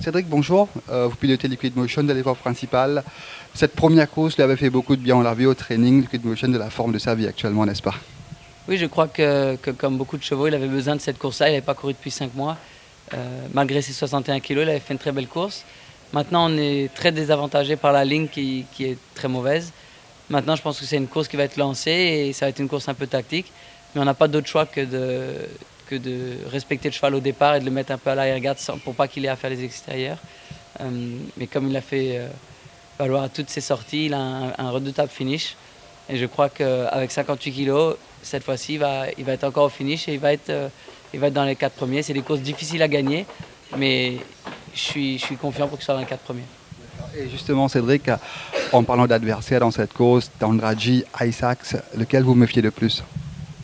Cédric, bonjour. Vous pilotez Liquid Motion de l'épreuve principale. Cette première course lui avait fait beaucoup de bien. On l'a vu au training. Liquid Motion de la forme de sa vie actuellement, n'est-ce pas? Oui, je crois que comme beaucoup de chevaux, il avait besoin de cette course-là. Il n'avait pas couru depuis 5 mois. Malgré ses 61 kilos, il avait fait une très belle course. Maintenant, on est très désavantagé par la ligne qui est très mauvaise. Maintenant, je pense que c'est une course qui va être lancée et ça va être une course un peu tactique. Mais on n'a pas d'autre choix que de respecter le cheval au départ et de le mettre un peu à l'arrière-garde pour pas qu'il ait à faire les extérieurs. Mais comme il l'a fait valoir à toutes ses sorties, il a un redoutable finish. Et je crois qu'avec 58 kilos, cette fois-ci, il va être encore au finish et il va être dans les 4 premiers. C'est des courses difficiles à gagner, mais je suis confiant pour qu'il soit dans les 4 premiers. Et justement, Cédric, en parlant d'adversaires dans cette course, Tandraji, Isaacs, lequel vous méfiez le plus?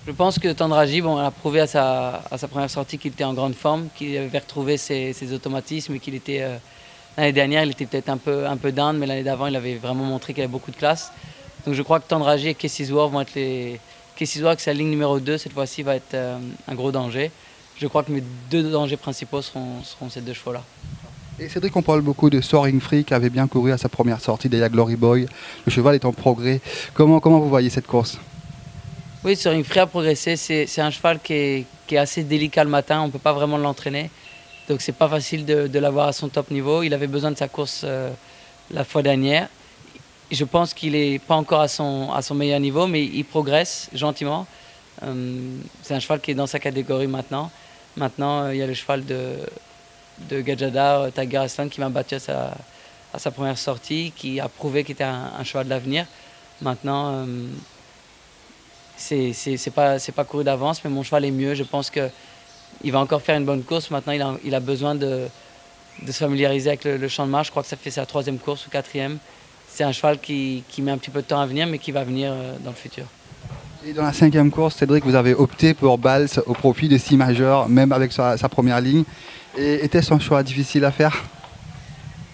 Je pense que Tandraji, bon, a prouvé à sa première sortie qu'il était en grande forme, qu'il avait retrouvé ses automatismes et qu'il était... l'année dernière, il était peut-être un peu down, mais l'année d'avant, il avait vraiment montré qu'il avait beaucoup de classe. Donc je crois que Tandraji et Kessiswar vont être les... Kessiswar, avec sa ligne numéro 2, cette fois-ci, va être un gros danger. Je crois que mes deux dangers principaux seront ces deux chevaux-là. Et Cédric, on parle beaucoup de Soaring Free qui avait bien couru à sa première sortie derrière Glory Boy. Le cheval est en progrès. Comment vous voyez cette course? Oui, Soaring Free a progressé. C'est un cheval qui est assez délicat le matin. On ne peut pas vraiment l'entraîner. Donc c'est pas facile de l'avoir à son top niveau. Il avait besoin de sa course la fois dernière. Je pense qu'il n'est pas encore à son meilleur niveau, mais il progresse gentiment. C'est un cheval qui est dans sa catégorie maintenant. Maintenant, il y a le cheval de Gajadar, Tiger Aslan, qui m'a battu à sa première sortie, qui a prouvé qu'il était un cheval de l'avenir. Maintenant, c'est pas couru d'avance, mais mon cheval est mieux. Je pense qu'il va encore faire une bonne course. Maintenant, il a besoin de se familiariser avec le champ de marche. Je crois que ça fait sa 3e course ou 4e. C'est un cheval qui met un petit peu de temps à venir, mais qui va venir dans le futur. Et dans la 5e course, Cédric, vous avez opté pour Bals au profit de 6 majeurs, même avec sa première ligne. Et était-ce un choix difficile à faire?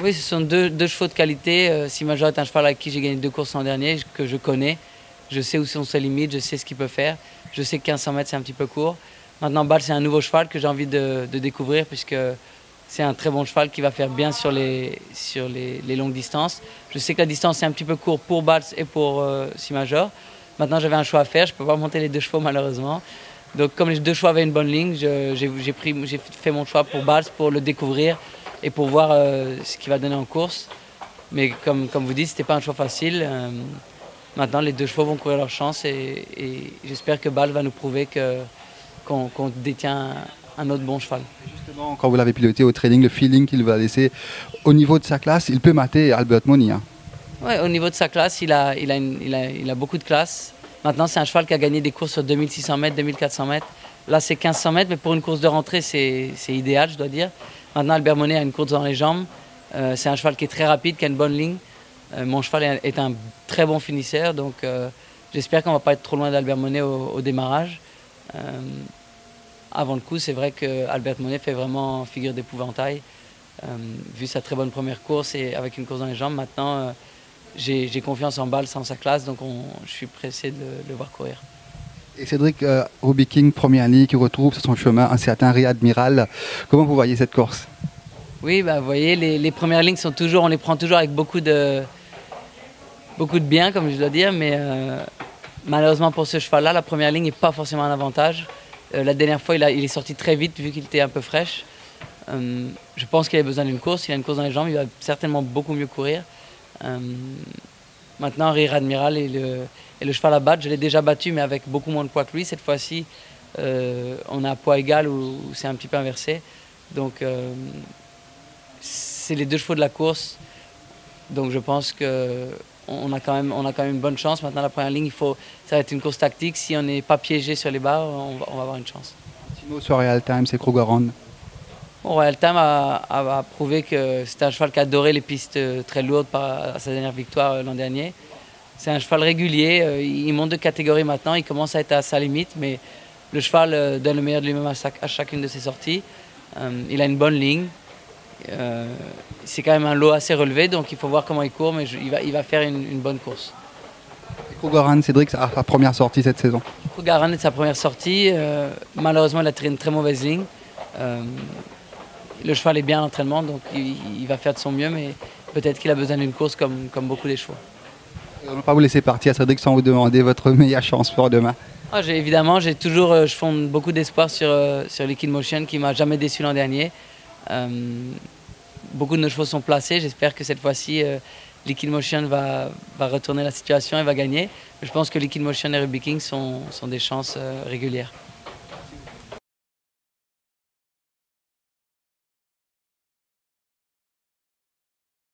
Oui, ce sont deux chevaux de qualité. 6 majeurs est un cheval avec qui j'ai gagné 2 courses l'an dernier, que je connais. Je sais où sont ses limites, je sais ce qu'il peut faire. Je sais que 1500 mètres, c'est un petit peu court. Maintenant, Bals, c'est un nouveau cheval que j'ai envie de découvrir, puisque c'est un très bon cheval qui va faire bien sur les longues distances. Je sais que la distance est un petit peu courte pour Bals et pour 6 majeurs. Maintenant, j'avais un choix à faire. Je ne peux pas monter les 2 chevaux, malheureusement. Donc, comme les 2 chevaux avaient une bonne ligne, j'ai fait mon choix pour Bals pour le découvrir et pour voir ce qu'il va donner en course. Mais comme vous dites, ce n'était pas un choix facile. Maintenant, les 2 chevaux vont courir leur chance et j'espère que Bals va nous prouver qu'on détient un autre bon cheval. Justement, quand vous l'avez piloté au training, le feeling qu'il va laisser au niveau de sa classe, il peut mater Albert Money. Hein. Ouais, au niveau de sa classe, il a beaucoup de classe. Maintenant, c'est un cheval qui a gagné des courses sur 2600 mètres, 2400 mètres. Là, c'est 1500 mètres, mais pour une course de rentrée, c'est idéal, je dois dire. Maintenant, Albert Monet a une course dans les jambes. C'est un cheval qui est très rapide, qui a une bonne ligne. Mon cheval est un très bon finisseur, donc j'espère qu'on ne va pas être trop loin d'Albert Monet au démarrage. Avant le coup, c'est vrai qu'Albert Monet fait vraiment figure d'épouvantail. Vu sa très bonne première course et avec une course dans les jambes, maintenant, j'ai confiance en Bals, en sa classe, donc je suis pressé de le voir courir. Et Cédric, Ruby King, première ligne, qui retrouve sur son chemin un certain Admiral. Comment vous voyez cette course? Oui, bah, vous voyez, les premières lignes sont toujours, on les prend toujours avec beaucoup de bien, comme je dois dire, mais malheureusement pour ce cheval-là, la première ligne n'est pas forcément un avantage. La dernière fois, il est sorti très vite vu qu'il était un peu fraîche. Je pense qu'il a besoin d'une course, il a une course dans les jambes, il va certainement beaucoup mieux courir. Maintenant, Rire Admiral est le cheval à battre. Je l'ai déjà battu, mais avec beaucoup moins de poids que lui. Cette fois-ci, on a un poids égal ou c'est un petit peu inversé. Donc, c'est les 2 chevaux de la course. Donc, je pense qu'on a quand même une bonne chance. Maintenant, la première ligne, ça va être une course tactique. Si on n'est pas piégé sur les barres, on va avoir une chance. Un mot sur Real Time, c'est Krugerrand. Royal Time a prouvé que c'était un cheval qui adorait les pistes très lourdes à sa dernière victoire l'an dernier. C'est un cheval régulier, il monte de catégorie maintenant, il commence à être à sa limite, mais le cheval donne le meilleur de lui-même à chacune de ses sorties. Il a une bonne ligne, c'est quand même un lot assez relevé, donc il faut voir comment il court, mais il va faire une bonne course. Krugerrand, Cédric, c'est sa première sortie cette saison. Krugerrand est sa première sortie, malheureusement il a tiré une très mauvaise ligne. le cheval est bien à l'entraînement, donc il va faire de son mieux, mais peut-être qu'il a besoin d'une course comme beaucoup des chevaux. On ne va pas vous laisser partir, Cédric, sans vous demander votre meilleure chance pour demain. Évidemment, j'ai toujours, je fonde beaucoup d'espoir sur Liquid Motion qui m'a jamais déçu l'an dernier. Beaucoup de nos chevaux sont placés. J'espère que cette fois-ci, Liquid Motion va retourner la situation et va gagner. Je pense que Liquid Motion et Ruby King sont des chances régulières.